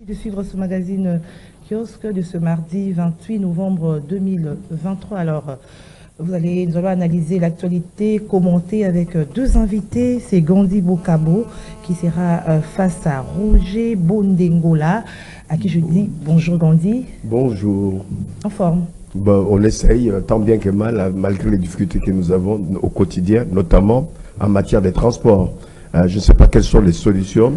De suivre ce magazine kiosque de ce mardi 28 novembre 2023. Alors, nous allons analyser l'actualité, commenter avec deux invités. C'est Gandhi Bokabo qui sera face à Roger Bondengola, à qui je dis bonjour Gandhi. Bonjour. En forme? Bon, on essaye tant bien que mal, malgré les difficultés que nous avons au quotidien, notamment en matière de transport. Je ne sais pas quelles sont les solutions.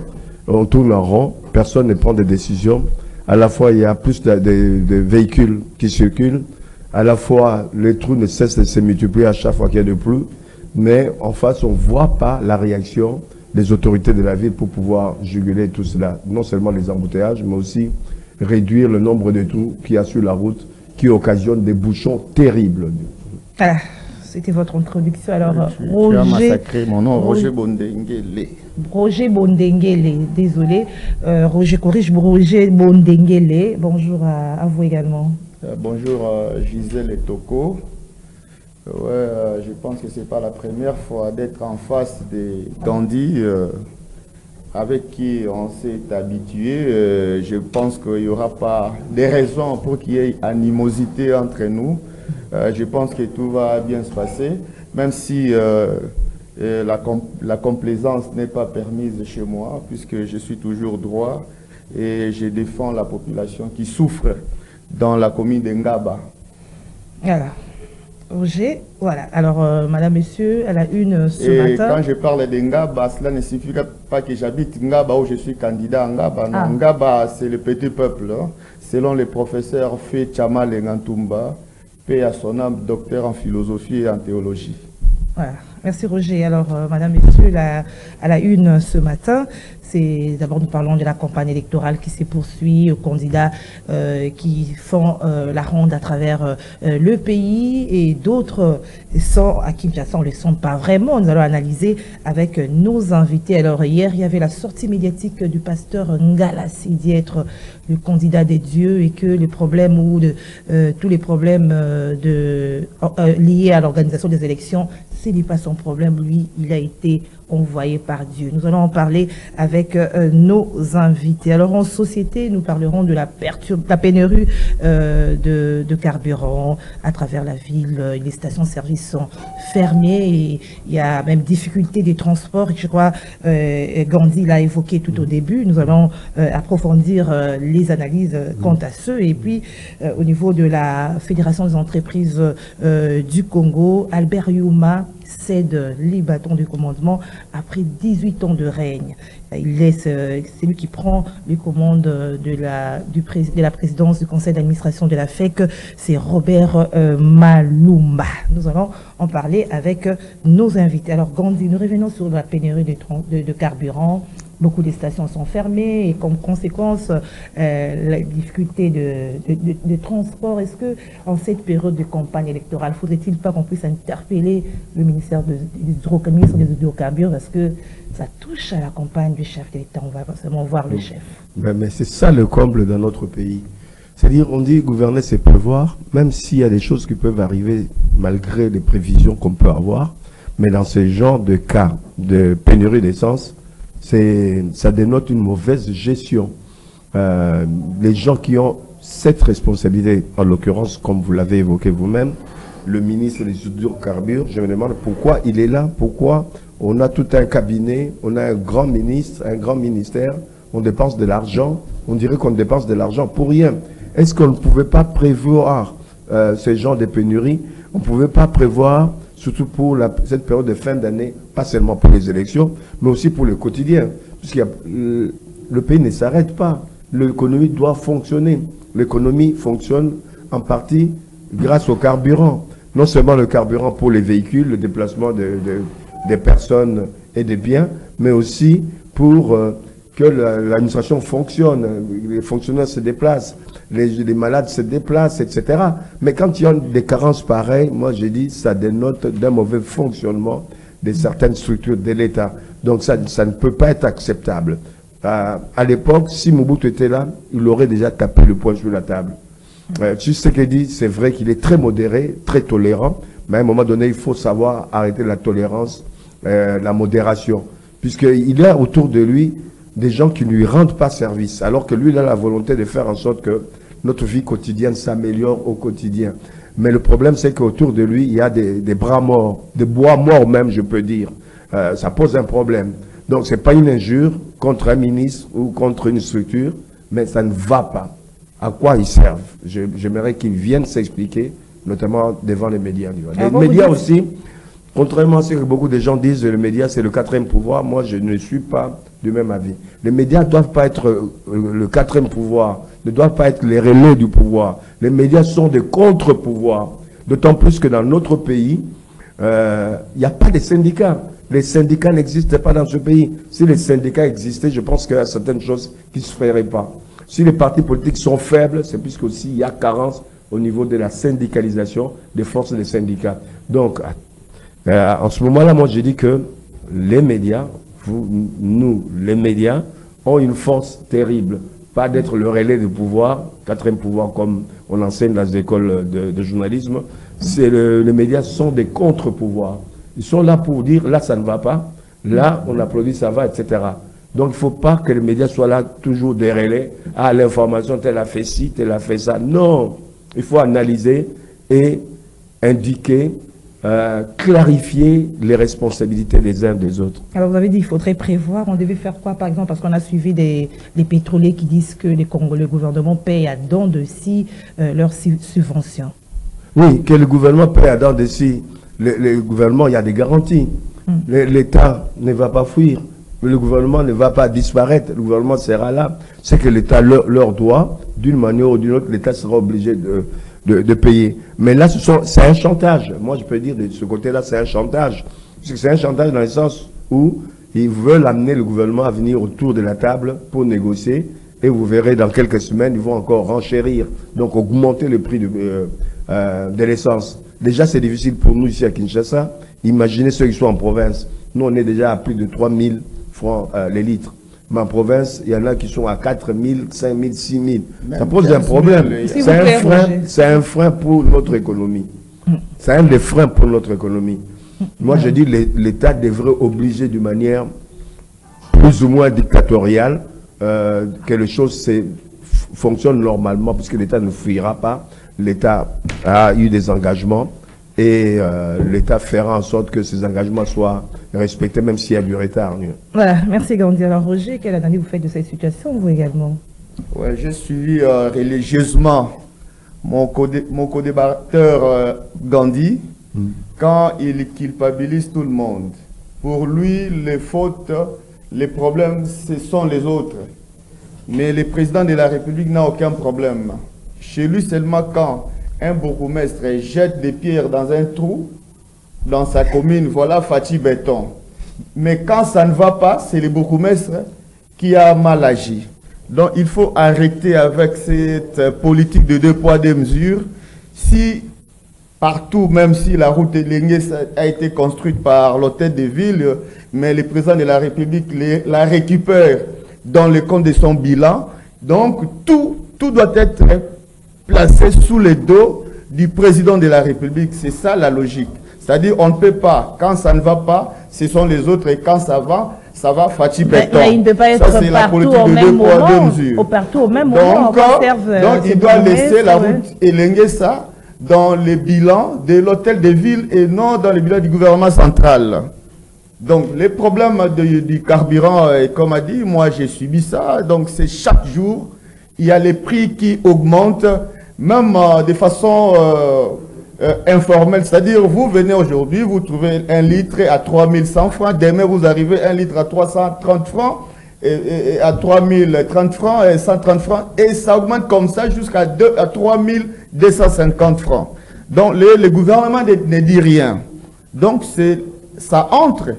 On tourne en rond, personne ne prend de décisions. À la fois, il y a plus de véhicules qui circulent. À la fois, les trous ne cessent de se multiplier à chaque fois qu'il y a de pluie. Mais en face, on ne voit pas la réaction des autorités de la ville pour pouvoir juguler tout cela. Non seulement les embouteillages, mais aussi réduire le nombre de trous qu'il y a sur la route qui occasionnent des bouchons terribles. Voilà. C'était votre introduction. Alors, tu as massacré mon nom, Roger Bondenguele. Roger Bondenguele, désolé. Roger corrige, Roger Bondenguele. Bonjour à vous également. Bonjour Gisèle et Toko. Je pense que ce n'est pas la première fois d'être en face de Gandhi, avec qui on s'est habitué. Je pense qu'il n'y aura pas de raisons pour qu'il y ait animosité entre nous. Je pense que tout va bien se passer, même si la complaisance n'est pas permise chez moi, puisque je suis toujours droit et je défends la population qui souffre dans la commune de Ngaba. Voilà. Roger, voilà. Alors, madame, monsieur, elle a une ce matin. Quand je parle de Ngaba, cela ne signifie pas que j'habite Ngaba ou je suis candidat à Ngaba. Non, Ngaba, c'est le petit peuple, hein. Selon le professeur Fé Chamal Ngantumba, paix à son âme, docteur en philosophie et en théologie. Voilà. Merci Roger. Alors, madame, messieurs, à la une ce matin, c'est d'abord nous parlons de la campagne électorale qui se poursuit aux candidats qui font la ronde à travers le pays et d'autres à Kinshasa, on ne les sent pas vraiment. Nous allons analyser avec nos invités. Alors hier, il y avait la sortie médiatique du pasteur Ngala Sidi être le candidat des dieux et que les problèmes tous les problèmes liés à l'organisation des élections, ce n'est pas son problème. Lui, il a été envoyé par Dieu. Nous allons en parler avec nos invités. Alors en société, nous parlerons de la pénurie de carburant à travers la ville. Les stations-service sont fermées et il y a même difficulté des transports. Je crois Gandhi l'a évoqué tout au début. Nous allons approfondir les analyses quant à ceux. Et puis au niveau de la Fédération des entreprises du Congo, Albert Youma cède les bâtons de commandement après 18 ans de règne. C'est lui qui prend les commandes de la présidence du conseil d'administration de la FEC, c'est Robert Malumba. Nous allons en parler avec nos invités. Alors Gandhi, nous revenons sur la pénurie de carburant. Beaucoup de stations sont fermées et comme conséquence, la difficulté de transport. Est-ce que en cette période de campagne électorale, faudrait-il pas qu'on puisse interpeller le ministère des hydrocarbures parce que ça touche à la campagne du chef de l'État? On va forcément voir le chef. Mais c'est ça le comble dans notre pays. C'est-à-dire, on dit gouverner, c'est prévoir, même s'il y a des choses qui peuvent arriver malgré les prévisions qu'on peut avoir. Mais dans ce genre de cas de pénurie d'essence, ça dénote une mauvaise gestion. Les gens qui ont cette responsabilité, en l'occurrence, comme vous l'avez évoqué vous-même, le ministre des hydrocarbures, je me demande pourquoi il est là, pourquoi on a tout un cabinet, on a un grand ministre, un grand ministère, on dépense de l'argent, on dirait qu'on dépense de l'argent pour rien. Est-ce qu'on ne pouvait pas prévoir ce genre de pénurie? On ne pouvait pas prévoir, surtout pour cette période de fin d'année, pas seulement pour les élections, mais aussi pour le quotidien. Puisque le pays ne s'arrête pas. L'économie doit fonctionner. L'économie fonctionne en partie grâce au carburant. Non seulement le carburant pour les véhicules, le déplacement des personnes et des biens, mais aussi pour que l'administration fonctionne. Les fonctionnaires se déplacent, les malades se déplacent, etc. Mais quand il y a des carences pareilles, moi je dis ça dénote d'un mauvais fonctionnement de certaines structures de l'État. Donc ça ne peut pas être acceptable. À l'époque, si Mobutu était là, il aurait déjà tapé le poing sur la table. Tu sais ce qu'il dit, c'est vrai qu'il est très modéré, très tolérant, mais à un moment donné, il faut savoir arrêter la tolérance, la modération. Puisqu'il a autour de lui des gens qui ne lui rendent pas service, alors que lui, il a la volonté de faire en sorte que notre vie quotidienne s'améliore au quotidien. Mais le problème, c'est qu'autour de lui, il y a des bras morts, des bois morts même, je peux dire. Ça pose un problème. Donc, ce n'est pas une injure contre un ministre ou contre une structure, mais ça ne va pas. À quoi ils servent? J'aimerais qu'ils viennent s'expliquer, notamment devant les médias. Les médias aussi, contrairement à ce que beaucoup de gens disent, les médias c'est le quatrième pouvoir, moi je ne suis pas du même avis. Les médias ne doivent pas être le quatrième pouvoir, ne doivent pas être les relais du pouvoir. Les médias sont des contre-pouvoirs. D'autant plus que dans notre pays, il n'y a pas de syndicats. Les syndicats n'existent pas dans ce pays. Si les syndicats existaient, je pense qu'il y a certaines choses qui ne se feraient pas. Si les partis politiques sont faibles, c'est puisque aussi il y a carence au niveau de la syndicalisation des forces des syndicats. Donc, en ce moment-là, moi, je dis que les médias, nous, les médias, ont une force terrible. Pas d'être le relais du pouvoir, quatrième pouvoir, comme on enseigne dans les écoles de journalisme. Les médias sont des contre-pouvoirs. Ils sont là pour dire, là, ça ne va pas. Là, on applaudit, ça va, etc. Donc, il ne faut pas que les médias soient là toujours des relais. Ah, l'information, telle a fait ci, telle a fait ça. Non, il faut analyser et indiquer, clarifier les responsabilités des uns des autres. Alors, vous avez dit qu'il faudrait prévoir. On devait faire quoi, par exemple? Parce qu'on a suivi des pétroliers qui disent que le gouvernement paye à dents de scie leurs subventions. Oui, que le gouvernement paye à dents de scie. Le gouvernement, il y a des garanties. L'État ne va pas fuir. Le gouvernement ne va pas disparaître. Le gouvernement sera là. C'est que l'État leur doit, d'une manière ou d'une autre, l'État sera obligé de payer. Mais là, c'est un chantage. Moi, je peux dire de ce côté-là, c'est un chantage. C'est un chantage dans le sens où ils veulent amener le gouvernement à venir autour de la table pour négocier. Et vous verrez, dans quelques semaines, ils vont encore renchérir. Donc, augmenter le prix de l'essence. Déjà, c'est difficile pour nous ici à Kinshasa. Imaginez ceux qui sont en province. Nous, on est déjà à plus de 3 000 francs les litres. Mais en province, il y en a qui sont à 4 000, 5 000, 6 000. Ça pose un problème. C'est un frein pour notre économie. C'est un des freins pour notre économie. Moi, je dis l'État devrait obliger d'une manière plus ou moins dictatoriale que les choses fonctionnent normalement, puisque l'État ne fuira pas. L'État a eu des engagements et l'État fera en sorte que ces engagements soient respectés, même s'il y a du retard. Voilà, merci Gandhi. Alors Roger, quelle analyse vous faites de cette situation, vous également? Ouais, j'ai suivi religieusement mon co-débatteur Gandhi quand il culpabilise tout le monde. Pour lui, les fautes, les problèmes, ce sont les autres. Mais le président de la République n'a aucun problème. Chez lui, seulement quand un bourgmestre jette des pierres dans un trou, dans sa commune, voilà Fatih Béton. Mais quand ça ne va pas, c'est le bourgmestre qui a mal agi. Donc il faut arrêter avec cette politique de 2 poids 2 mesures. Si partout, même si la route de Lengue a été construite par l'hôtel de ville, mais le président de la République la récupère dans le compte de son bilan. Donc tout doit être placé sous le dos du président de la République. C'est ça la logique. C'est-à-dire on ne peut pas, quand ça ne va pas, ce sont les autres, et quand ça va Fatih Béton. Mais il ne peut pas être ça, partout au même moment. Partout au même moment. Donc il doit laisser la route élenguer ça dans le bilan de l'hôtel de ville et non dans le bilan du gouvernement central. Donc les problèmes du carburant, comme a dit, moi j'ai subi ça. Donc c'est chaque jour, il y a les prix qui augmentent, même de façon informelle. C'est-à-dire, vous venez aujourd'hui, vous trouvez un litre à 3100 francs. Demain, vous arrivez un litre à 330 francs, et à 3030 francs, et 130 francs. Et ça augmente comme ça jusqu'à 3250 francs. Donc, le gouvernement ne dit rien. Donc, ça entre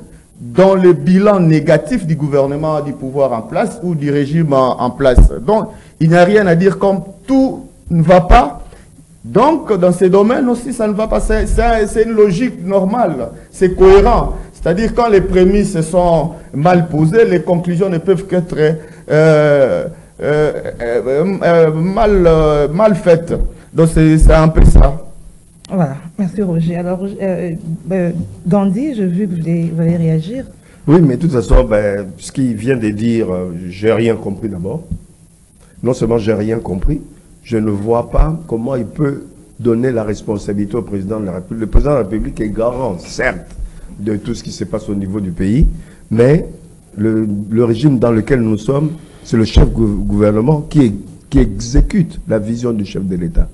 dans le bilan négatif du gouvernement, du pouvoir en place ou du régime en place. Donc, il n'y a rien à dire comme tout ne va pas. Donc, dans ces domaines aussi, ça ne va pas. C'est une logique normale. C'est cohérent. C'est-à-dire, quand les prémices sont mal posées, les conclusions ne peuvent qu'être mal faites. Donc, c'est un peu ça. Voilà. Merci, Roger. Alors, Gandhi, je veux que vous allez réagir. Oui, mais de toute façon, ben, ce qu'il vient de dire, j'ai rien compris d'abord. Non seulement j'ai rien compris, je ne vois pas comment il peut donner la responsabilité au président de la République. Le président de la République est garant, certes, de tout ce qui se passe au niveau du pays, mais le régime dans lequel nous sommes, c'est le chef gouvernement qui exécute la vision du chef de l'État.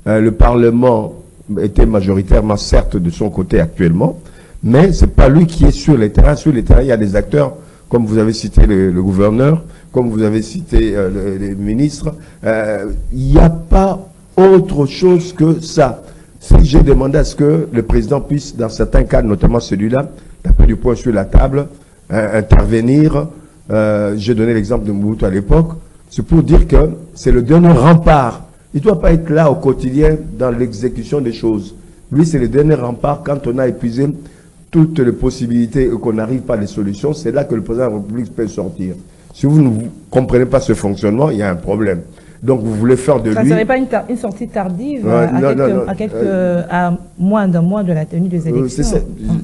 Le Parlement était majoritairement, certes, de son côté actuellement, mais c'est pas lui qui est sur les terrains. Sur les terrains, il y a des acteurs, comme vous avez cité le gouverneur, comme vous avez cité les ministres. Il n'y a pas autre chose que ça. Si j'ai demandé à ce que le président puisse, dans certains cas, notamment celui-là, taper du poing sur la table, intervenir, j'ai donné l'exemple de Mobutu à l'époque, c'est pour dire que c'est le dernier rempart. Il ne doit pas être là au quotidien dans l'exécution des choses. Lui, c'est le dernier rempart quand on a épuisé toutes les possibilités et qu'on n'arrive pas à des solutions. C'est là que le président de la République peut sortir. Si vous ne comprenez pas ce fonctionnement, il y a un problème. Donc, vous voulez faire de lui... Ça ne serait pas une sortie tardive à moins d'un mois de la tenue des élections.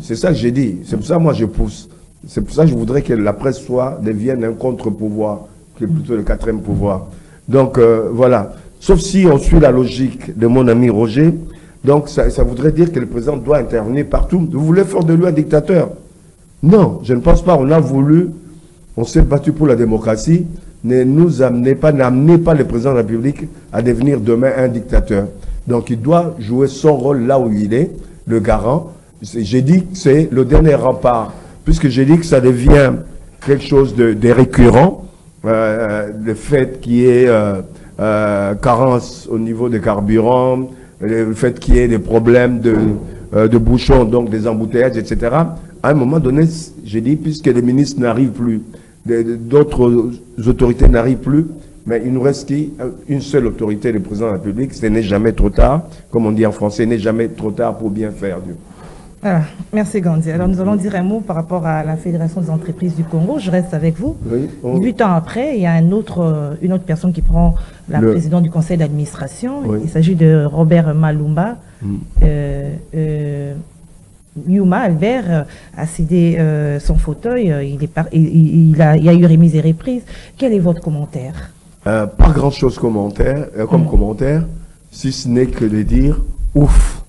C'est ça que j'ai dit. C'est pour ça que moi, je pousse. C'est pour ça que je voudrais que la presse devienne un contre-pouvoir, qui est plutôt le quatrième pouvoir. Donc, voilà. Sauf si on suit la logique de mon ami Roger, donc ça voudrait dire que le président doit intervenir partout. Vous voulez faire de lui un dictateur? Non, je ne pense pas. On s'est battu pour la démocratie. N'amenez pas le président de la République à devenir demain un dictateur. Donc il doit jouer son rôle là où il est, le garant. J'ai dit que c'est le dernier rempart, puisque j'ai dit que ça devient quelque chose de récurrent, le fait qu'il y ait carence au niveau des carburants, le fait qu'il y ait des problèmes de bouchons, donc des embouteillages, etc. À un moment donné, j'ai dit, puisque les ministres n'arrivent plus, d'autres autorités n'arrivent plus, mais il nous reste une seule autorité, le président de la République. Ce n'est jamais trop tard, comme on dit en français, n'est jamais trop tard pour bien faire. Voilà. Merci Gandhi. Alors nous allons dire un mot par rapport à la Fédération des entreprises du Congo. Je reste avec vous. Oui, 8 ans après, il y a une autre personne qui prend la présidence du conseil d'administration. Oui. Il s'agit de Robert Malumba. Yuma Albert a cédé son fauteuil, il y a eu remise et reprise. Quel est votre commentaire? Pas grand-chose comme commentaire, si ce n'est que de dire ouf,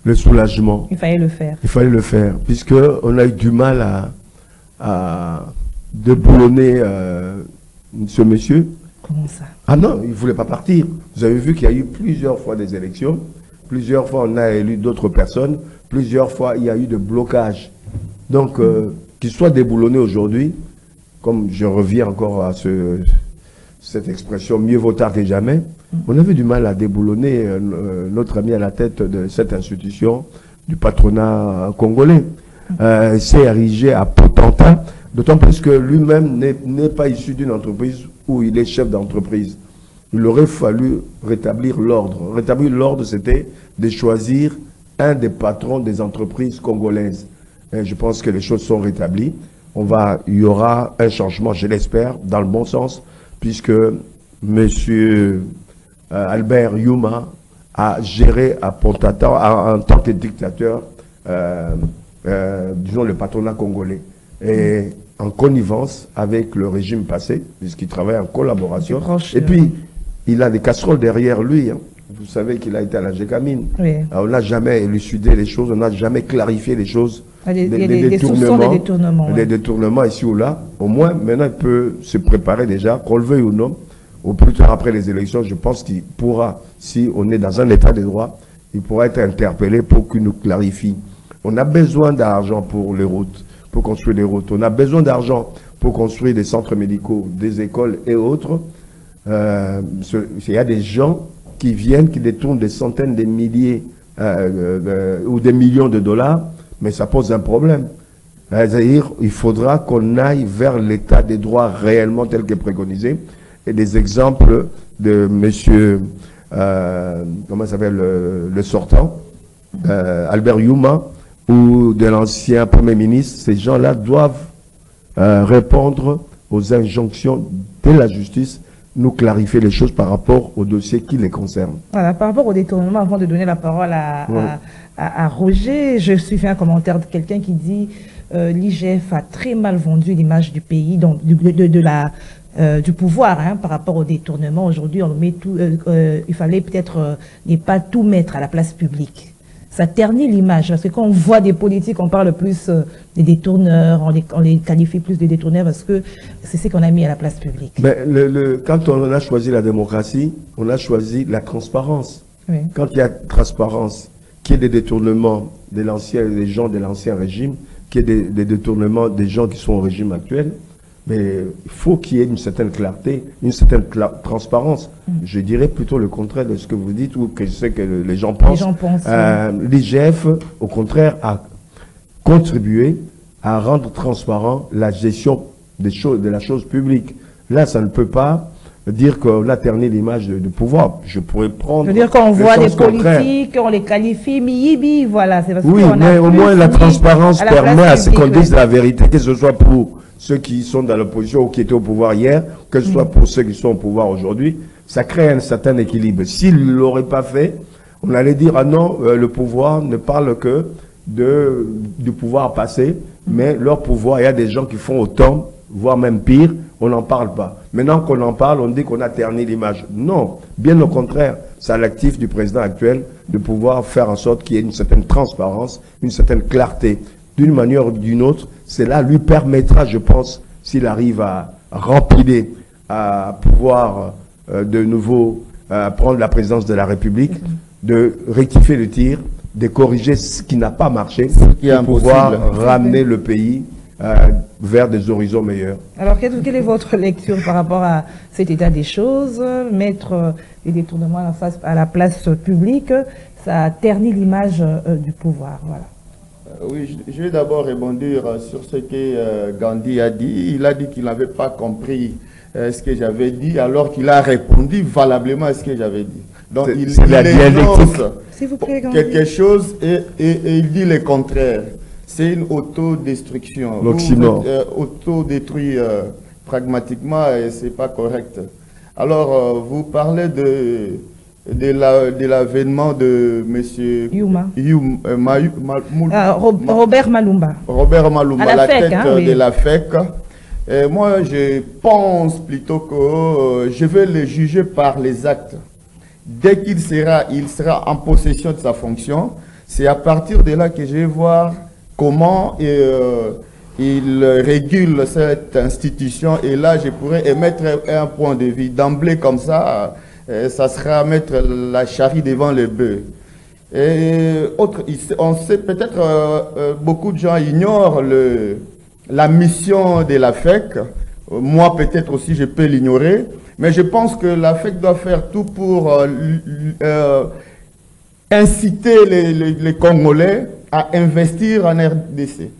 le soulagement. Il fallait le faire. Il fallait le faire, puisqu'on a eu du mal à déboulonner ce monsieur. Comment ça? Ah non, il ne voulait pas partir. Vous avez vu qu'il y a eu plusieurs fois des élections, plusieurs fois on a élu d'autres personnes, plusieurs fois il y a eu de blocages. Donc, qu'il soit déboulonné aujourd'hui, comme je reviens encore à cette expression, mieux vaut tard que jamais, on avait du mal à déboulonner notre ami à la tête de cette institution du patronat congolais. S'est érigé à potentat, d'autant plus que lui-même n'est pas issu d'une entreprise où il est chef d'entreprise. Il aurait fallu rétablir l'ordre. Rétablir l'ordre, c'était de choisir un des patrons des entreprises congolaises. Et je pense que les choses sont rétablies. Il y aura un changement, je l'espère, dans le bon sens, puisque M. Albert Yuma a géré à Pontata en tant que dictateur, disons, le patronat congolais. Et en connivence avec le régime passé, puisqu'il travaille en collaboration. Et puis, il a des casseroles derrière lui. Vous savez qu'il a été à la Gécamine. Oui. On n'a jamais élucidé les choses, on n'a jamais clarifié les choses. Il y a des détournements. Des détournements ici ou là. Au moins, maintenant, il peut se préparer déjà, qu'on le veuille ou non, au plus tard après les élections. Je pense qu'il pourra, si on est dans un état de droit, il pourra être interpellé pour qu'il nous clarifie. On a besoin d'argent pour les routes, pour construire des routes. On a besoin d'argent pour construire des centres médicaux, des écoles et autres. Il y a des gens qui viennent, qui détournent des centaines de milliers ou des millions de dollars, mais ça pose un problème. C'est-à-dire, il faudra qu'on aille vers l'état des droits réellement tel que préconisé. Et des exemples de monsieur, comment s'appelle le sortant, Albert Yuma, ou de l'ancien Premier ministre, ces gens-là doivent répondre aux injonctions de la justice, nous clarifier les choses par rapport au dossier qui les concerne. Voilà, par rapport au détournement, avant de donner la parole à Roger, je suis fait un commentaire de quelqu'un qui dit l'IGF a très mal vendu l'image du pays, donc du pouvoir, hein, par rapport au détournement. Aujourd'hui, on met tout. Il fallait peut-être ne pas tout mettre à la place publique. Ça ternit l'image, parce que quand on voit des politiques, on parle plus des détourneurs, on les qualifie plus de détourneurs parce que c'est ce qu'on a mis à la place publique. Mais quand on a choisi la démocratie, on a choisi la transparence. Oui. Quand il y a transparence, qu'il y ait des détournements des gens de l'ancien régime, qu'il y ait des détournements des gens qui sont au régime actuel, mais il faut qu'il y ait une certaine clarté, une certaine transparence. Je dirais plutôt le contraire de ce que vous dites ou que je sais que les gens pensent. L'IGF, au contraire, a contribué à rendre transparent la gestion de la chose publique. Là, ça ne peut pas dire qu'on a terni l'image du pouvoir. Je pourrais prendre... Je veux dire qu'on voit des politiques, on les qualifie, miyibi, voilà. Parce oui, mais au moins la transparence permet à ce qu'on dise la vérité, que ce soit pour ceux qui sont dans l'opposition ou qui étaient au pouvoir hier, que ce soit pour ceux qui sont au pouvoir aujourd'hui. Ça crée un certain équilibre. S'ils ne l'auraient pas fait, on allait dire, ah non, le pouvoir ne parle que du pouvoir passé, mais leur pouvoir, il y a des gens qui font autant, voire même pire, on n'en parle pas. Maintenant qu'on en parle, on dit qu'on a terni l'image. Non, bien au contraire, c'est à l'actif du président actuel de pouvoir faire en sorte qu'il y ait une certaine transparence, une certaine clarté. D'une manière ou d'une autre, cela lui permettra, je pense, s'il arrive à remplir, à pouvoir de nouveau prendre la présidence de la République, de rectifier le tir, de corriger ce qui n'a pas marché, pour pouvoir ramener le pays vers des horizons meilleurs. Alors, quelle est votre lecture par rapport à cet état des choses? Mettre les détournements à la place publique, ça a terni l'image du pouvoir. Voilà. Oui, je vais d'abord rebondir sur ce que Gandhi a dit. Il a dit qu'il n'avait pas compris ce que j'avais dit, alors qu'il a répondu valablement à ce que j'avais dit. Donc, il énonce quelque chose et il dit le contraire. C'est une autodestruction. L'oxymore. Autodétruit pragmatiquement et ce n'est pas correct. Alors, vous parlez de l'avènement de M. Robert Malumba. Robert Malumba, à la FEC, tête de la FEC. Et moi, je pense plutôt que je vais le juger par les actes. Dès qu'il sera en possession de sa fonction, c'est à partir de là que je vais voir comment il régule cette institution. Et là, je pourrais émettre un point de vue. D'emblée, comme ça, ça sera mettre la charrue devant le bœuf. Et on sait peut-être, beaucoup de gens ignorent la mission de la FEC. Moi, peut-être aussi, je peux l'ignorer. Mais je pense que la FEC doit faire tout pour inciter les Congolais à investir en RDC.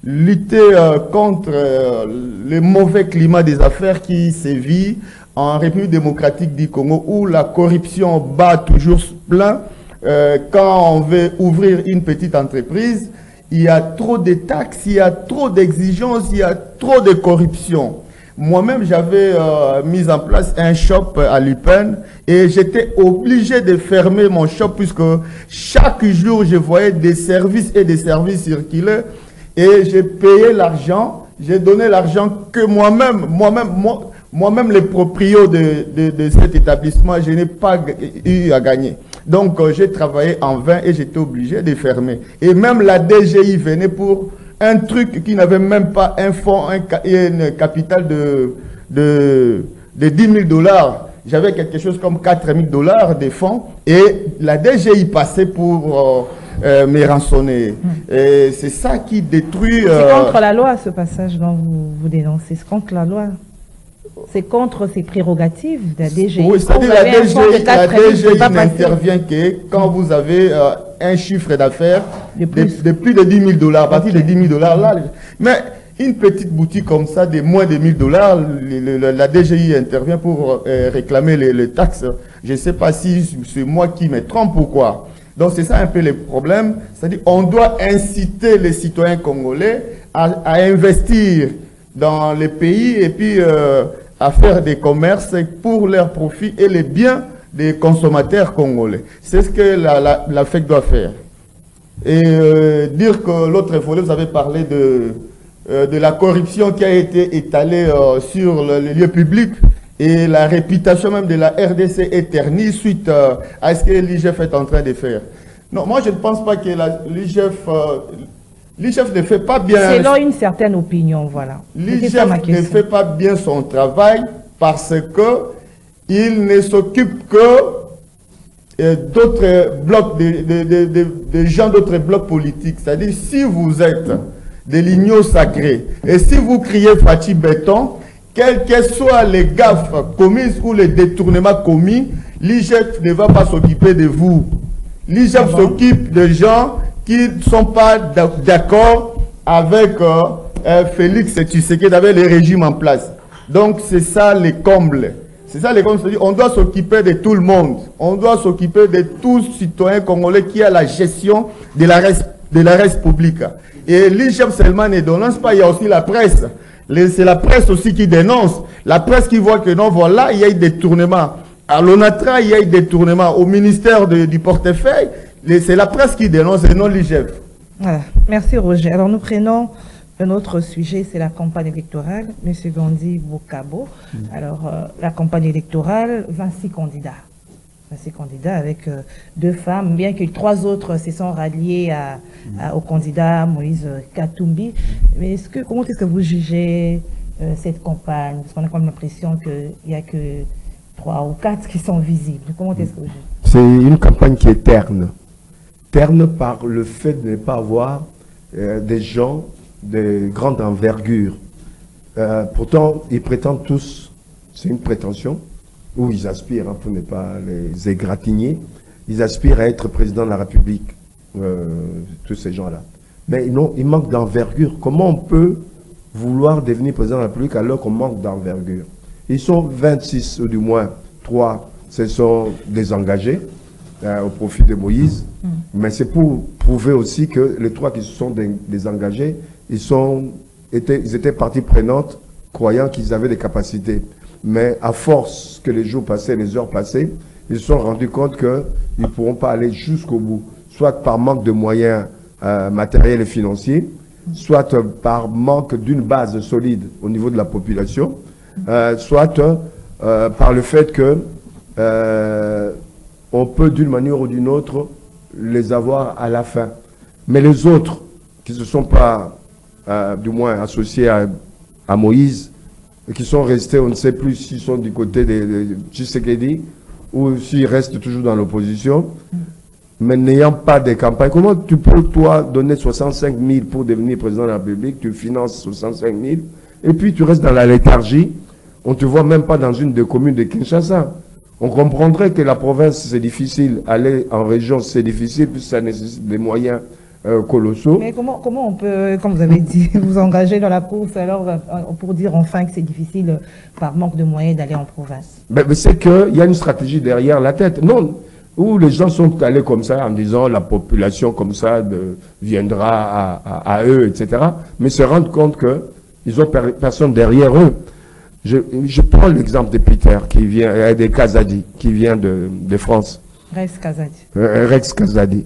Lutter contre le mauvais climat des affaires qui sévit en République démocratique du Congo, où la corruption bat toujours plein. Quand on veut ouvrir une petite entreprise, il y a trop de taxes, il y a trop d'exigences, il y a trop de corruption. Moi-même, j'avais mis en place un shop à Lupin et j'étais obligé de fermer mon shop puisque chaque jour, je voyais des services et des services circuler et j'ai payé l'argent, j'ai donné l'argent que moi-même, les proprios de cet établissement, je n'ai pas eu à gagner. Donc, j'ai travaillé en vain et j'étais obligé de fermer. Et même la DGI venait pour un truc qui n'avait même pas un fonds, une capitale de 10 000 $. J'avais quelque chose comme 4 000 $ de fonds et la DGI passait pour me rançonner. Et c'est ça qui détruit... C'est contre la loi, ce passage dont vous dénoncez. C'est contre la loi. C'est contre ses prérogatives de la DGI. Oui, c'est-à-dire la DGI n'intervient que quand vous avez un chiffre d'affaires de plus de 10 000 $. À partir de 10 000 $, là, mais une petite boutique comme ça, de moins de 1 000 $, la DGI intervient pour réclamer les taxes. Je ne sais pas si c'est moi qui me trompe ou quoi. Donc c'est ça un peu le problème. C'est-à-dire qu'on doit inciter les citoyens congolais à investir dans les pays et puis à faire des commerces pour leur profit et les biens des consommateurs congolais. C'est ce que la FEC doit faire. Et dire que l'autre volet, vous avez parlé de la corruption qui a été étalée sur les lieux publics et la réputation même de la RDC est ternie suite à ce que l'IGF est en train de faire. Non, moi je ne pense pas que l'IGF ne fait pas bien... Selon une certaine opinion, voilà. L'IGF ne fait pas bien son travail parce qu'il ne s'occupe que d'autres blocs, de gens d'autres blocs politiques. C'est-à-dire, si vous êtes de l'union sacrée et si vous criez Fachi Béton, quels que soient les gaffes commises ou les détournements commis, l'IGF ne va pas s'occuper de vous. L'IGF s'occupe de gens qui ne sont pas d'accord avec Félix Tshisekedi, avec le régime en place. Donc, c'est ça les combles. C'est ça les combles. On doit s'occuper de tout le monde. On doit s'occuper de tout citoyen congolais qui a la gestion de la res publique. Et l'IGF seulement ne dénonce pas, il y a aussi la presse. C'est la presse aussi qui dénonce. La presse qui voit que non, voilà, il y a eu des tournements. À l'ONATRA, il y a eu des tournements. Au ministère du portefeuille, c'est la presse qui dénonce et non l'IGF. Voilà. Merci Roger. Alors nous prenons un autre sujet, c'est la campagne électorale. Monsieur Gandhi Bokabo. Alors la campagne électorale, 26 candidats. 26 candidats avec 2 femmes, bien que 3 autres se sont ralliés au candidat Moïse Katumbi. Mais comment est-ce que vous jugez cette campagne? Parce qu'on a comme l'impression qu'il n'y a que 3 ou 4 qui sont visibles. Comment est-ce que vous jugez? C'est une campagne qui est terne. Terne par le fait de ne pas avoir des gens de grande envergure. Pourtant, ils prétendent tous, c'est une prétention, ou ils aspirent, hein, pour ne pas les égratigner, ils aspirent à être président de la République, tous ces gens-là. Mais ils manquent d'envergure. Comment on peut vouloir devenir président de la République alors qu'on manque d'envergure? Ils sont 26, ou du moins 3 se sont désengagés au profit de Moïse. Mais c'est pour prouver aussi que les 3 qui se sont désengagés, ils étaient partie prenante, croyant qu'ils avaient des capacités. Mais à force que les jours passaient, les heures passaient, ils se sont rendus compte qu'ils ne pourront pas aller jusqu'au bout, soit par manque de moyens matériels et financiers, soit par manque d'une base solide au niveau de la population, soit par le fait que on peut d'une manière ou d'une autre les avoir à la fin. Mais les autres qui ne se sont pas du moins associés à Moïse, qui sont restés, on ne sait plus s'ils sont du côté de Tshisekedi ou s'ils restent toujours dans l'opposition, mais n'ayant pas de campagne. Comment tu peux, toi, donner 65 000 pour devenir président de la République, tu finances 65 000, et puis tu restes dans la léthargie, on ne te voit même pas dans une des communes de Kinshasa. On comprendrait que la province, c'est difficile, aller en région, c'est difficile, puisque ça nécessite des moyens colossaux. Mais comment on peut, comme vous avez dit, vous engager dans la course alors pour dire enfin que c'est difficile par manque de moyens d'aller en province? Mais c'est qu'il y a une stratégie derrière la tête. Non, où les gens sont allés comme ça en disant la population comme ça viendra à eux, etc. Mais se rendre compte qu'ils n'ont personne derrière eux. Je prends l'exemple de Peter, qui vient, de Kazadi, qui vient de France. Rex Kazadi. Rex Kazadi.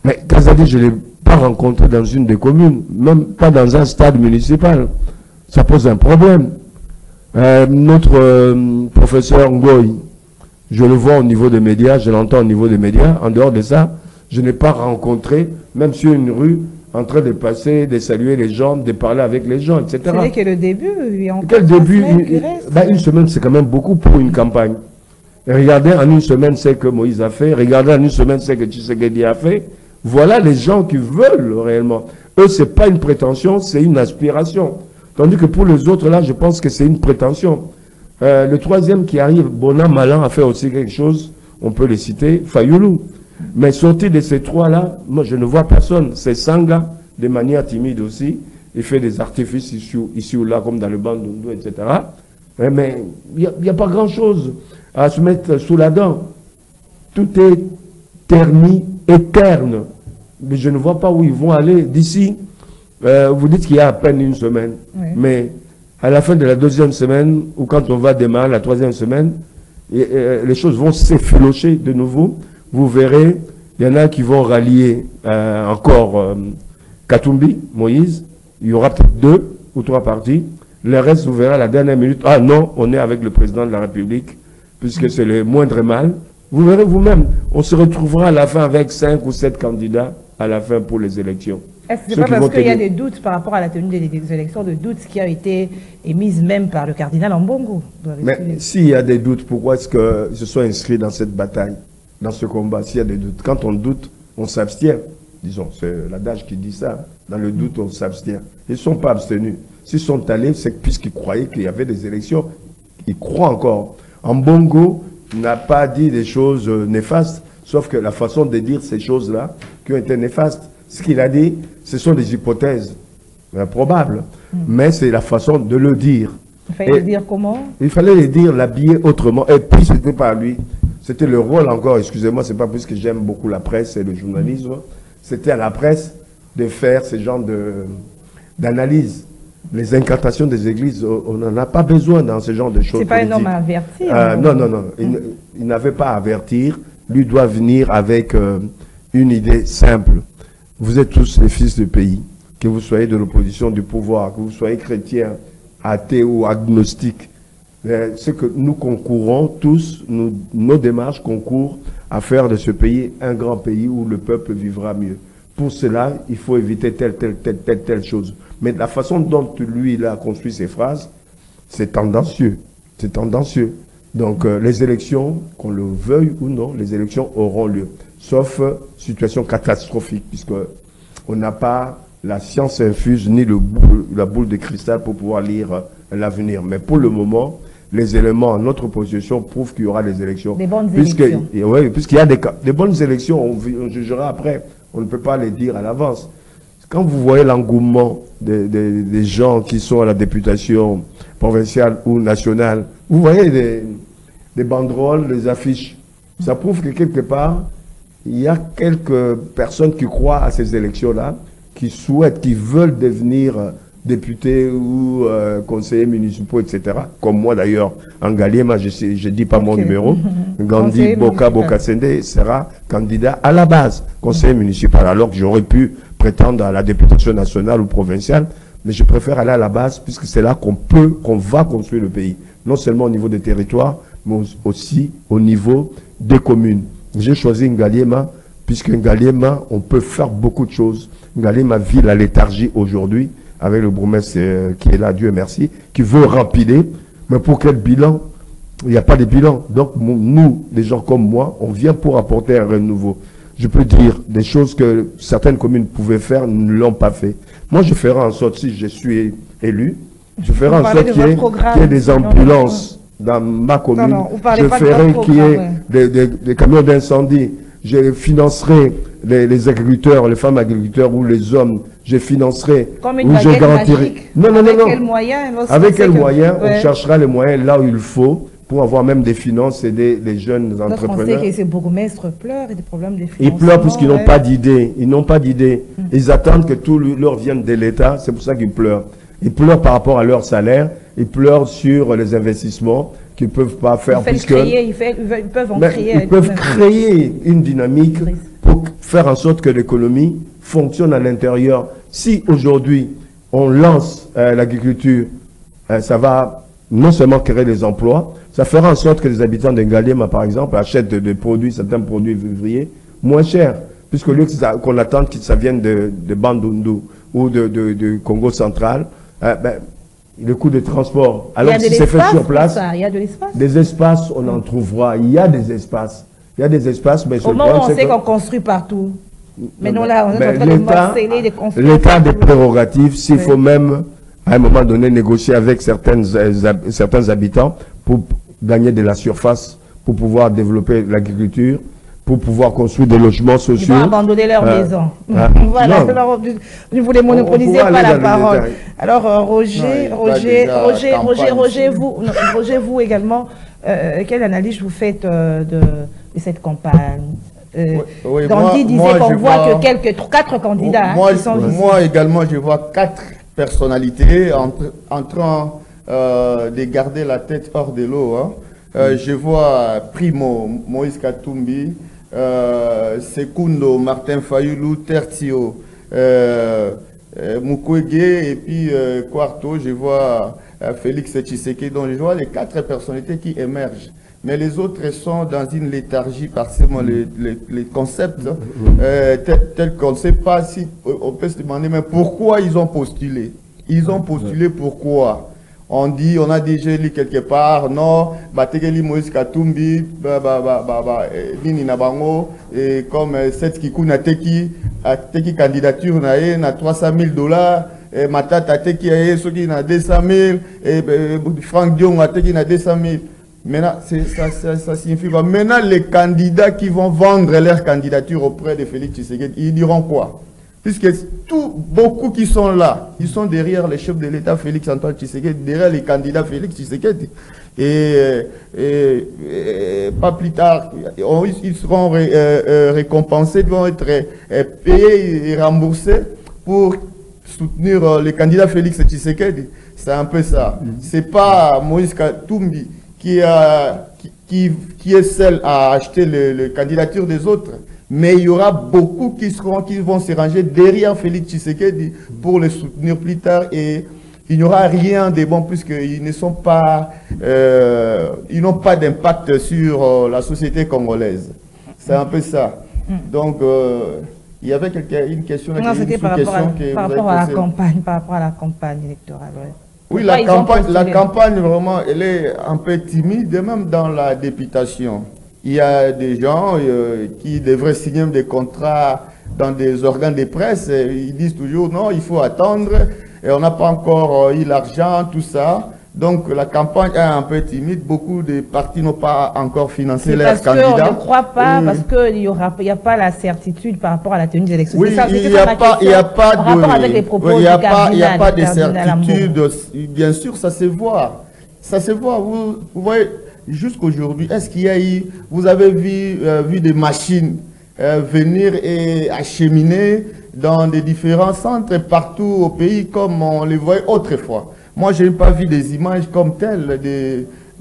Mais Kazadi, je ne l'ai pas rencontré dans une des communes, même pas dans un stade municipal. Ça pose un problème. Notre professeur Ngoï, je le vois au niveau des médias, je l'entends au niveau des médias. En dehors de ça, je n'ai pas rencontré, même sur une rue, en train de passer, de saluer les gens, de parler avec les gens, etc. C'est vrai que le début, il y a encore quel début? Une semaine, c'est quand même beaucoup pour une campagne. Et regardez en une semaine ce que Moïse a fait, regardez en une semaine ce que Tshisekedi a fait. Voilà les gens qui veulent réellement. Eux, ce n'est pas une prétention, c'est une aspiration. Tandis que pour les autres, là, je pense que c'est une prétention. Le troisième qui arrive, Bonan Malan, a fait aussi quelque chose, on peut les citer, Fayoulou. Mais sorti de ces 3-là, moi, je ne vois personne. C'est Sanga, de manière timide aussi. Il fait des artifices ici ou là, comme dans le Bandundu, etc. Mais il n'y a pas grand-chose à se mettre sous la dent. Tout est terni, éterne. Mais je ne vois pas où ils vont aller d'ici. Vous dites qu'il y a à peine une semaine. Oui. Mais à la fin de la 2e semaine, ou quand on va démarrer la 3e semaine, les choses vont s'effilocher de nouveau. Vous verrez Il y en a qui vont rallier encore Katumbi, Moïse. Il y aura peut-être 2 ou 3 partis. Le reste, vous verrez à la dernière minute, ah non, on est avec le président de la République, puisque c'est le moindre mal. Vous verrez vous-même, on se retrouvera à la fin avec 5 ou 7 candidats à la fin pour les élections. Est-ce que c'est pas parce qu'il y a des doutes par rapport à la tenue des élections, de doutes qui a été émise même par le cardinal Ambongo? Mais s'il y a des doutes, pourquoi est-ce qu'ils se sont inscrits dans cette bataille, dans ce combat? S'il y a des doutes, quand on doute, on s'abstient. Disons, c'est l'adage qui dit ça. Dans le doute, on s'abstient. Ils ne sont pas abstenus. S'ils sont allés, c'est puisqu'ils croyaient qu'il y avait des élections. Ils croient encore. Ambongo n'a pas dit des choses néfastes, sauf que la façon de dire ces choses-là qui ont été néfastes, ce qu'il a dit, ce sont des hypothèses probables, mais c'est la façon de le dire. Il fallait le dire comment? Il fallait le dire, l'habiller autrement. Et puis, c'était pas lui. C'était le rôle encore, excusez-moi, c'est pas puisque j'aime beaucoup la presse et le journalisme, c'était à la presse de faire ce genre d'analyse. Les incantations des églises, on n'en a pas besoin dans ce genre de choses. C'est pas un homme à avertir. Non, non, non. Il n'avait pas à avertir. Lui doit venir avec une idée simple. Vous êtes tous les fils du pays, que vous soyez de l'opposition, du pouvoir, que vous soyez chrétien, athée ou agnostique. Ce que nous concourons tous, nos démarches concourent à faire de ce pays un grand pays où le peuple vivra mieux. Pour cela, il faut éviter telle chose. Mais la façon dont lui il a construit ses phrases, c'est tendancieux. C'est tendancieux. Donc les élections, qu'on le veuille ou non, les élections auront lieu. Sauf situation catastrophique, puisque on n'a pas la science infuse ni la boule de cristal pour pouvoir lire l'avenir. Mais pour le moment, les éléments en notre position prouvent qu'il y aura des élections. Des bonnes élections. Oui, puisqu'il y a des bonnes élections, on jugera après. On ne peut pas les dire à l'avance. Quand vous voyez l'engouement des gens qui sont à la députation provinciale ou nationale, vous voyez des banderoles, des affiches. Ça prouve que quelque part, il y a quelques personnes qui croient à ces élections-là, qui souhaitent, qui veulent devenir députés ou conseillers municipaux, etc. Comme moi d'ailleurs, en Ngaliema, je ne dis pas mon numéro. Gandhi Boka Bokasende sera candidat à la base, conseiller municipal, alors que j'aurais pu prétendre à la députation nationale ou provinciale, mais je préfère aller à la base puisque c'est là qu'on va construire le pays. Non seulement au niveau des territoires, mais aussi au niveau des communes. J'ai choisi Ngaliema puisque Ngaliema, on peut faire beaucoup de choses. Ngaliema vit la léthargie aujourd'hui, avec le bourgmestre qui est là, Dieu merci, qui veut rempiler. Mais pour quel bilan? Il n'y a pas de bilan. Donc nous, des gens comme moi, on vient pour apporter un renouveau. Je peux dire des choses que certaines communes pouvaient faire, ne l'ont pas fait. Moi, je ferai en sorte, si je suis élu, je ferai en sorte qu'il y ait des ambulances dans ma commune. Je ferai qu'il y ait des camions d'incendie. Je financerai les agriculteurs, les femmes agriculteurs ou les hommes. Je financerai. Comme une baguette magique. Non. Avec quels moyens? Avec quels moyens? On cherchera les moyens là où il faut pour avoir même des finances, aider les jeunes entrepreneurs. On sait que ces bourgmestres pleurent et des problèmes de financement. Ils pleurent parce qu'ils n'ont pas d'idée. Ils n'ont pas d'idée. Ils attendent que tout leur vienne de l'État. C'est pour ça qu'ils pleurent. Ils pleurent par rapport à leur salaire. Ils pleurent sur les investissements qu'ils ne peuvent pas faire. Ils peuvent créer une dynamique pour faire en sorte que l'économie fonctionne à l'intérieur. Si aujourd'hui on lance l'agriculture, ça va non seulement créer des emplois, ça fera en sorte que les habitants de Ngaliema, par exemple, achètent des produits, certains produits vivriers, moins chers. Puisque lieu qu'on attend que ça vienne de Bandundu ou de Congo central, le coût de transport. Alors si c'est fait sur place, il y a de l'espace. Des espaces, on en trouvera. Il y a des espaces. Il y a des espaces, mais au moment où on sait qu'on construit partout. Mais non, là, on est en train de morceler des constructions. L'État a des prérogatives, s'il faut même, à un moment donné, négocier avec certains habitants pour gagner de la surface, pour pouvoir développer l'agriculture, pour pouvoir construire des logements sociaux. Ils vont abandonner leur maison. Voilà, alors, ne vous les monopolisez pas la parole. Alors, Roger, vous également, quelle analyse vous faites de cette campagne? Gandhi disait qu'on voit que 4 candidats qui sont visibles. Moi également, je vois 4 personnalités en train de garder la tête hors de l'eau. Je vois Primo, Moïse Katumbi, Sekundo, Martin Fayulu, Tertio, Mukwege, et puis quarto, je vois Félix Tshisekedi, donc je vois les 4 personnalités qui émergent. Mais les autres sont dans une léthargie, particulièrement les concepts, tels qu'on ne sait pas si on peut se demander, mais pourquoi ils ont postulé? Ils ont postulé pourquoi? On dit, on a déjà lu quelque part, non, Bategeli Moïse Katumbi, Nini Nabango, et comme cette Kikuna Teki candidature na 300 000 $, et Matata Teki ceux qui na 200 000, et Franck Dion a Teki na 200 000. Maintenant, ça signifie quoi? Maintenant, les candidats qui vont vendre leur candidature auprès de Félix Tshisekedi, ils diront quoi? Puisque beaucoup qui sont là, ils sont derrière les chefs de l'État Félix Antoine Tshisekedi, derrière les candidats Félix Tshisekedi. Et pas plus tard, ils seront récompensés, ils vont être payés et remboursés pour soutenir les candidats Félix Tshisekedi. C'est un peu ça. C'est pas Moïse Katumbi qui est celle à acheter la candidature des autres. Mais il y aura beaucoup qui vont se ranger derrière Félix Tshisekedi pour le soutenir plus tard, et il n'y aura rien de bon puisqu'ils ne sont pas, ils n'ont pas d'impact sur la société congolaise. C'est un peu ça. Donc, il y avait une question. Non, c'était par rapport à la campagne électorale. Ouais. Oui, la campagne, vraiment, elle est un peu timide, même dans la députation. Il y a des gens qui devraient signer des contrats dans des organes de presse. Ils disent toujours non, il faut attendre. Et on n'a pas encore eu l'argent, tout ça. Donc la campagne est un peu timide. Beaucoup de partis n'ont pas encore financé leurs candidats. On ne croit pas, parce qu'il n'y a pas la certitude par rapport à la tenue des élections. Oui, il n'y a pas de certitude. Bien sûr, ça se voit. Ça se voit. Vous voyez. Jusqu'aujourd'hui, est-ce qu'il y a eu, vous avez vu des machines venir et acheminer dans des différents centres partout au pays comme on les voyait autrefois? Moi, je n'ai pas vu des images comme telles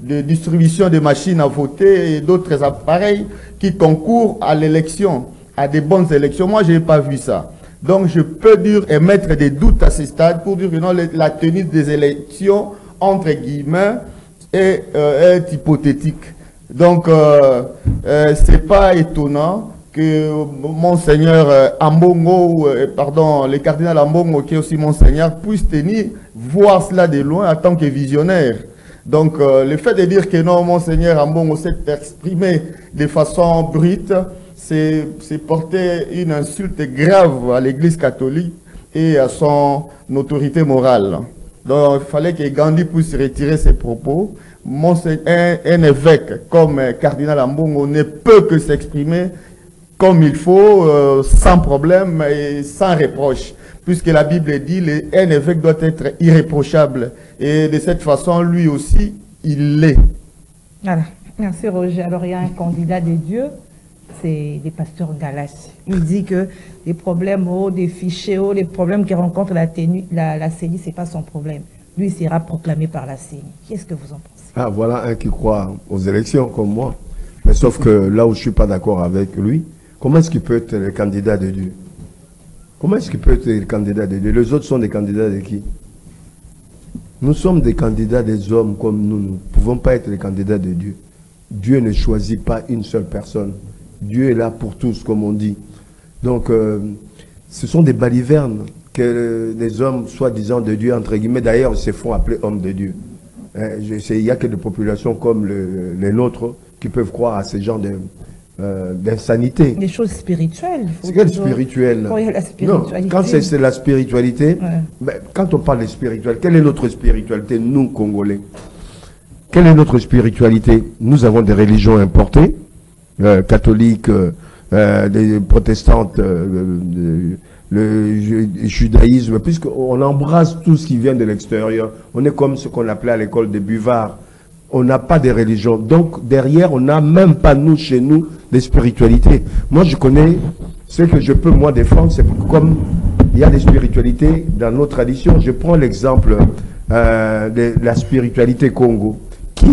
de distribution de machines à voter et d'autres appareils qui concourent à l'élection, à des bonnes élections. Moi, je n'ai pas vu ça. Donc, je peux dire et mettre des doutes à ce stade pour dire que non, la tenue des élections, entre guillemets, est hypothétique. Donc, c'est pas étonnant que Monseigneur Ambongo, le cardinal Ambongo, qui est aussi Monseigneur, puisse voir cela de loin en tant que visionnaire. Donc, le fait de dire que non, Monseigneur Ambongo s'est exprimé de façon brute, c'est porter une insulte grave à l'Église catholique et à son autorité morale. Donc, il fallait que Gandhi puisse retirer ses propos. Un évêque comme cardinal Ambongo ne peut que s'exprimer comme il faut, sans problème et sans reproche. Puisque la Bible dit un évêque doit être irréprochable. Et de cette façon, lui aussi, il l'est. Voilà. Merci Roger. Alors, il y a un candidat de Dieu, c'est le pasteur Galassi. Il dit que les problèmes des fichiers les problèmes qu'il rencontre la CENI, ce n'est pas son problème. Lui, il sera proclamé par la CENI. Qu'est-ce que vous en pensez? Ah, voilà un qui croit aux élections comme moi. Mais sauf que là où je ne suis pas d'accord avec lui, comment est-ce qu'il peut être le candidat de Dieu? Comment est-ce qu'il peut être le candidat de Dieu? Les autres sont des candidats de qui? Nous sommes des candidats des hommes comme nous. Nous ne pouvons pas être les candidats de Dieu. Dieu ne choisit pas une seule personne. Dieu est là pour tous, comme on dit. Donc, ce sont des balivernes que les hommes, soi-disant de Dieu, entre guillemets, d'ailleurs, se font appeler hommes de Dieu. Il n'y a que des populations comme les nôtres qui peuvent croire à ce genre d'insanité. Des choses spirituelles. C'est quelle spirituelle? Non, quand c'est la spiritualité, ben, quand on parle de spiritualité, quelle est notre spiritualité, nous, Congolais? Quelle est notre spiritualité? Nous avons des religions importées, catholiques, des protestantes, le judaïsme, puisqu'on embrasse tout ce qui vient de l'extérieur. On est comme ce qu'on appelait à l'école des buvards. On n'a pas de religion. Donc, derrière, on n'a même pas, nous, chez nous, des spiritualités. Moi, je connais ce que je peux, moi, défendre. C'est comme il y a des spiritualités dans nos traditions. Je prends l'exemple de la spiritualité Congo, qui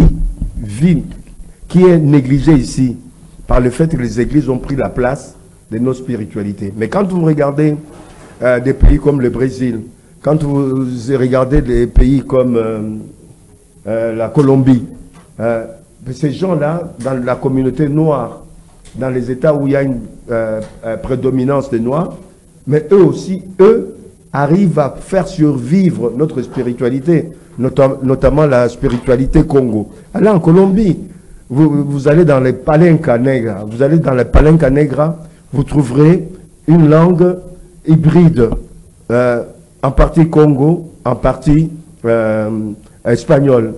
est négligée ici par le fait que les églises ont pris la place de nos spiritualités. Mais quand vous regardez des pays comme le Brésil, quand vous regardez des pays comme la Colombie, ces gens-là, dans la communauté noire, dans les États où il y a une prédominance des Noirs, mais eux aussi, eux, arrivent à faire survivre notre spiritualité, notamment la spiritualité Congo. Allez en Colombie, vous allez dans les Palenca Negra, vous trouverez une langue hybride, en partie Congo, en partie espagnol.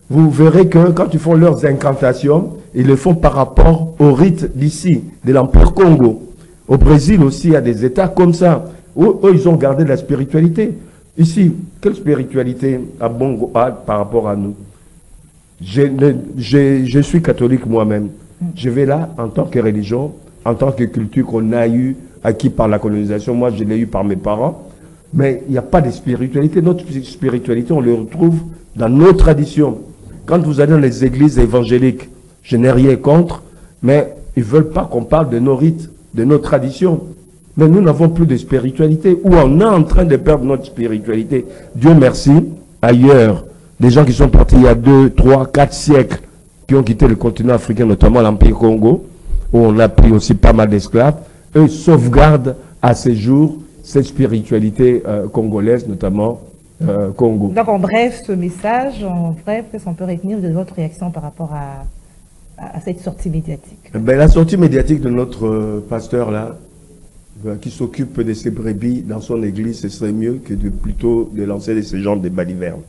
Vous verrez que quand ils font leurs incantations, ils le font par rapport au rite d'ici, de l'Empire Congo. Au Brésil aussi, il y a des États comme ça, où eux, ils ont gardé la spiritualité. Ici, quelle spiritualité a Bongo a par rapport à nous? Je suis catholique moi-même. Je vais là en tant que religion, en tant que culture qu'on a eu, acquis par la colonisation. Moi, je l'ai eu par mes parents. Mais il n'y a pas de spiritualité. Notre spiritualité, on le retrouve dans nos traditions. Quand vous allez dans les églises évangéliques, je n'ai rien contre, mais ils ne veulent pas qu'on parle de nos rites, de nos traditions. Mais nous n'avons plus de spiritualité, ou on est en train de perdre notre spiritualité. Dieu merci, ailleurs, des gens qui sont partis il y a 2, 3, 4 siècles, qui ont quitté le continent africain, notamment l'Empire Congo, où on a pris aussi pas mal d'esclaves, eux sauvegardent à ces jours cette spiritualité congolaise, notamment Congo. Donc en bref, ce message, en bref, qu'est-ce qu'on peut retenir de votre réaction par rapport à cette sortie médiatique? Ben, la sortie médiatique de notre pasteur là, qui s'occupe de ses brebis dans son église, ce serait mieux que plutôt de lancer de ce genre de balivernes.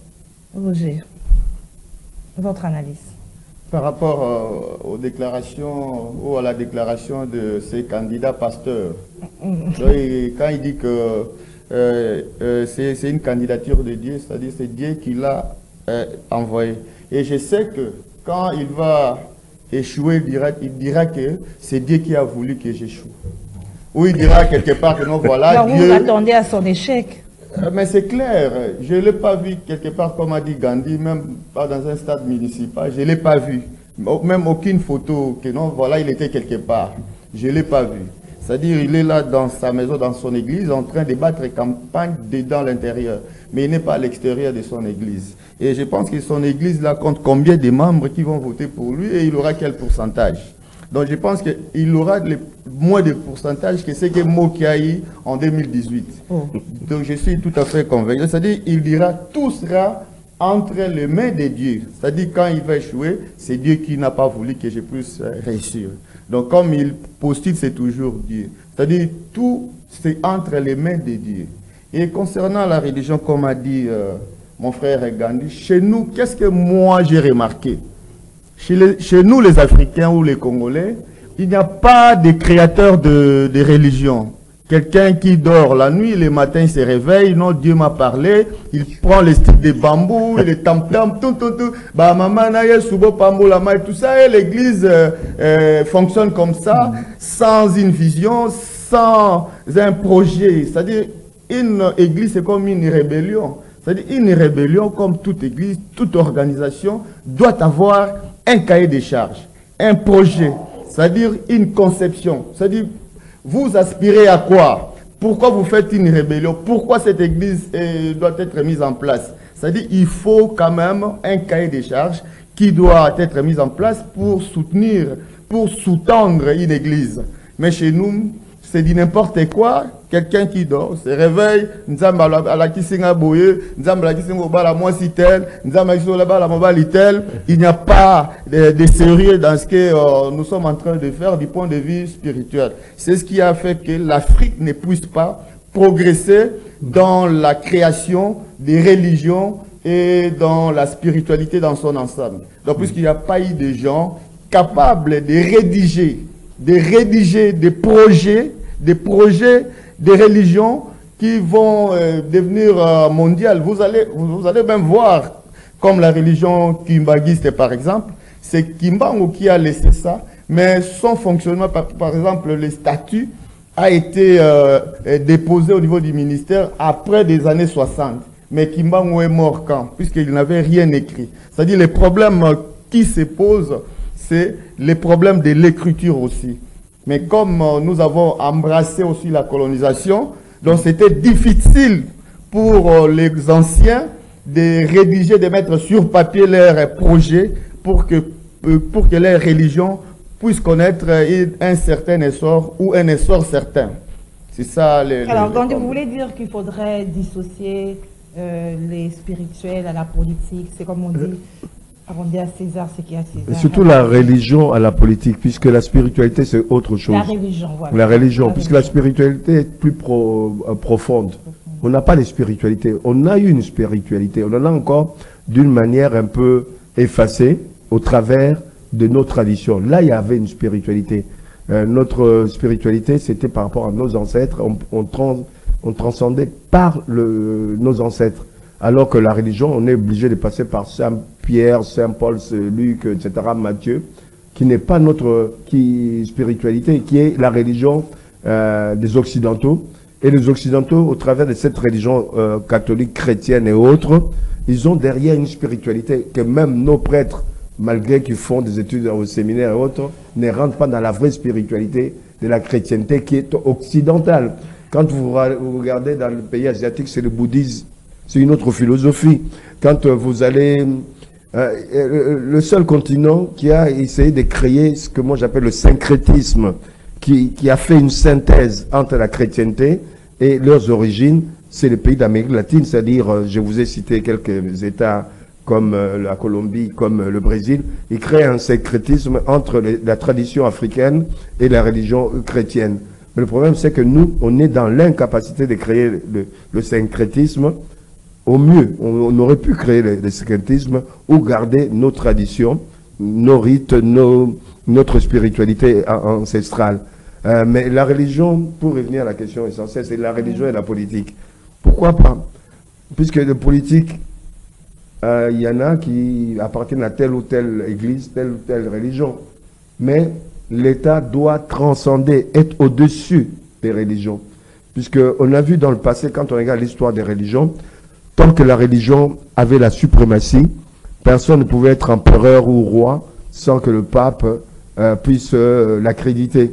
Roger, votre analyse? Par rapport aux déclarations ou à la déclaration de ces candidats pasteurs, quand il dit que c'est une candidature de Dieu, c'est-à-dire c'est Dieu qui l'a envoyé. Et je sais que quand il va échouer, il dira que c'est Dieu qui a voulu que j'échoue. Ou il dira quelque part que non, voilà, alors Dieu... vous attendez à son échec? Mais c'est clair, je ne l'ai pas vu quelque part, comme a dit Gandhi, même pas dans un stade municipal, je ne l'ai pas vu. Même aucune photo, que non, voilà, il était quelque part. Je ne l'ai pas vu. C'est-à-dire, il est là dans sa maison, dans son église, en train de battre campagne dedans l'intérieur. Mais il n'est pas à l'extérieur de son église. Et je pense que son église, là, compte combien de membres qui vont voter pour lui et il aura quel pourcentage. Donc je pense qu'il aura moins de pourcentage que ce que Moki a eu en 2018. Oh. Donc je suis tout à fait convaincu. C'est-à-dire qu'il dira tout sera entre les mains de Dieu. C'est-à-dire quand il va échouer, c'est Dieu qui n'a pas voulu que je puisse réussir. Donc comme il postule, c'est toujours Dieu. C'est-à-dire tout c'est entre les mains de Dieu. Et concernant la religion, comme a dit mon frère Gandhi, chez nous, qu'est-ce que moi j'ai remarqué? Chez nous, les Africains ou les Congolais, il n'y a pas de créateur de religion. Quelqu'un qui dort la nuit, le matin, il se réveille, non, Dieu m'a parlé, il prend les sticks de bambou, les tam-tam, tout. Bah, maman, tout ça, et l'église fonctionne comme ça, sans une vision, sans un projet. C'est-à-dire, une église, c'est comme une rébellion. C'est-à-dire, une rébellion, comme toute église, toute organisation, doit avoir un cahier des charges, un projet, c'est-à-dire une conception. C'est-à-dire, vous aspirez à quoi? Pourquoi vous faites une rébellion? Pourquoi cette église doit être mise en place? C'est-à-dire, il faut quand même un cahier des charges qui doit être mis en place pour soutenir, pour sous-tendre une église. Mais chez nous, c'est dit n'importe quoi. Quelqu'un qui dort, se réveille, il n'y a pas de sérieux dans ce que nous sommes en train de faire du point de vue spirituel. C'est ce qui a fait que l'Afrique ne puisse pas progresser dans la création des religions et dans la spiritualité dans son ensemble. Donc, puisqu'il n'y a pas eu de gens capables de rédiger des projets, des religions qui vont devenir mondiales. Vous allez même voir, comme la religion kimbanguiste par exemple, c'est Kimbangu qui a laissé ça, mais son fonctionnement, par exemple, le statut a été déposé au niveau du ministère après des années 60. Mais Kimbangu est mort quand? Puisqu'il n'avait rien écrit. C'est-à-dire les problèmes qui se posent, c'est les problèmes de l'écriture aussi. Mais comme nous avons embrassé aussi la colonisation, donc c'était difficile pour les anciens de rédiger, de mettre sur papier leurs projets pour que leur religion puisse connaître un certain essor ou un essor certain. C'est ça. Alors, Gandhi, vous voulez dire qu'il faudrait dissocier les spirituels à la politique, c'est comme on dit, arrondir à César ce qui est à César. Et surtout la religion à la politique, puisque la spiritualité c'est autre chose. La religion, voilà. La religion, puisque la spiritualité est plus profonde. On n'a pas de spiritualité. On a eu une spiritualité. On en a encore d'une manière un peu effacée au travers de nos traditions. Là, il y avait une spiritualité. Notre spiritualité, c'était par rapport à nos ancêtres. On transcendait par nos ancêtres. Alors que la religion, on est obligé de passer par Saint Pierre, Saint Paul, Luc, etc., Matthieu, qui n'est pas notre spiritualité, qui est la religion des Occidentaux. Et les Occidentaux, au travers de cette religion catholique, chrétienne et autres, ils ont derrière une spiritualité que même nos prêtres, malgré qu'ils font des études au séminaire et autres, ne rentrent pas dans la vraie spiritualité de la chrétienté qui est occidentale. Quand vous regardez dans le pays asiatique, c'est le bouddhisme, c'est une autre philosophie. Quand vous allez... le seul continent qui a essayé de créer ce que moi j'appelle le syncrétisme, qui a fait une synthèse entre la chrétienté et leurs origines, c'est le pays d'Amérique latine, c'est-à-dire, je vous ai cité quelques États comme la Colombie, comme le Brésil. Ils créent un syncrétisme entre la tradition africaine et la religion chrétienne. Mais le problème, c'est que nous, on est dans l'incapacité de créer le syncrétisme. Au mieux, on aurait pu créer le syncrétisme ou garder nos traditions, nos rites, notre spiritualité ancestrale. Mais la religion, pour revenir à la question essentielle, c'est la religion et la politique. Pourquoi pas? Puisque le politique, il y en a qui appartiennent à telle ou telle église, telle ou telle religion. Mais l'État doit transcender, être au-dessus des religions. Puisqu'on a vu dans le passé, quand on regarde l'histoire des religions, tant que la religion avait la suprématie, personne ne pouvait être empereur ou roi sans que le pape puisse l'accréditer.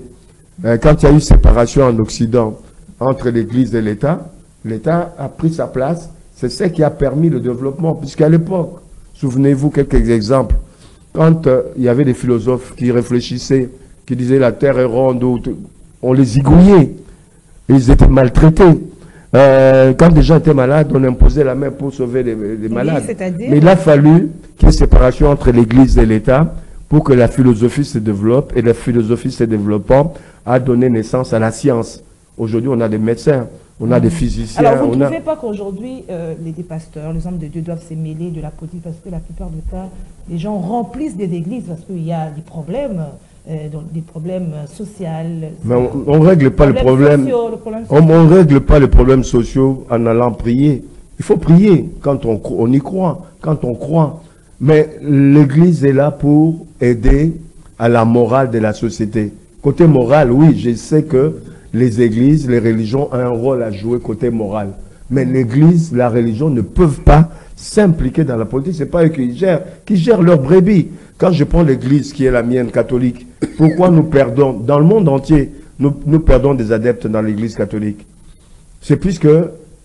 Quand il y a eu séparation en Occident entre l'Église et l'État, l'État a pris sa place. C'est ce qui a permis le développement. Puisqu'à l'époque, souvenez-vous quelques exemples, quand il y avait des philosophes qui réfléchissaient, qui disaient la terre est ronde, on les igouillait. Ils étaient maltraités. Quand des gens étaient malades, on imposait la main pour sauver les malades. Mais il a fallu qu'il y ait séparation entre l'Église et l'État pour que la philosophie se développe. Et la philosophie se développant a donné naissance à la science. Aujourd'hui, on a des médecins, on a des physiciens. Alors, vous ne trouvez pas qu'aujourd'hui, les pasteurs, les hommes de Dieu doivent se mêler de la politique parce que la plupart du temps, les gens remplissent des églises parce qu'il y a des problèmes sociaux. Mais on ne règle pas le problème. On ne règle pas les problèmes sociaux en allant prier. Il faut prier quand on y croit, quand on croit. Mais l'Église est là pour aider à la morale de la société. Côté moral, oui, je sais que les églises, les religions ont un rôle à jouer côté moral. Mais l'Église, la religion ne peuvent pas s'impliquer dans la politique. Ce n'est pas eux qui gèrent leurs brebis. Quand je prends l'Église qui est la mienne, catholique, pourquoi nous perdons, dans le monde entier, nous perdons des adeptes dans l'Église catholique? C'est puisque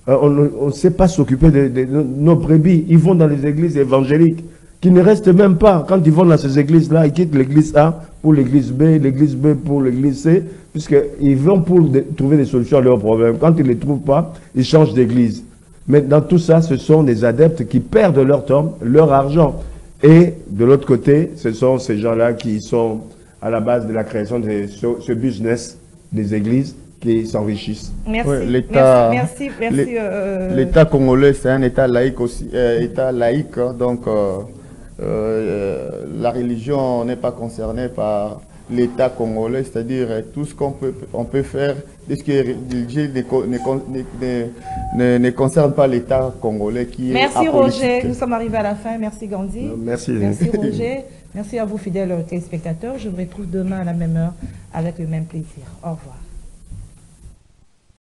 on ne sait pas s'occuper de nos brebis. Ils vont dans les églises évangéliques qui ne restent même pas. Quand ils vont dans ces églises-là, ils quittent l'église A pour l'église B pour l'église C, puisqu'ils vont pour trouver des solutions à leurs problèmes. Quand ils ne les trouvent pas, ils changent d'église. Mais dans tout ça, ce sont des adeptes qui perdent leur temps, leur argent. Et de l'autre côté, ce sont ces gens-là qui sont à la base de la création de ce business des églises qui s'enrichissent. Merci. Ouais, l'État, merci. L'État congolais, c'est un État laïque aussi, État laïque, hein, donc la religion n'est pas concernée par l'État congolais, c'est-à-dire tout ce qu'on peut faire, ce qui est religieux ne concerne pas l'État congolais qui est apolitique. Merci Roger, nous sommes arrivés à la fin. Merci Gandhi. Merci. Merci Roger. Merci à vous fidèles téléspectateurs. Je vous retrouve demain à la même heure avec le même plaisir. Au revoir.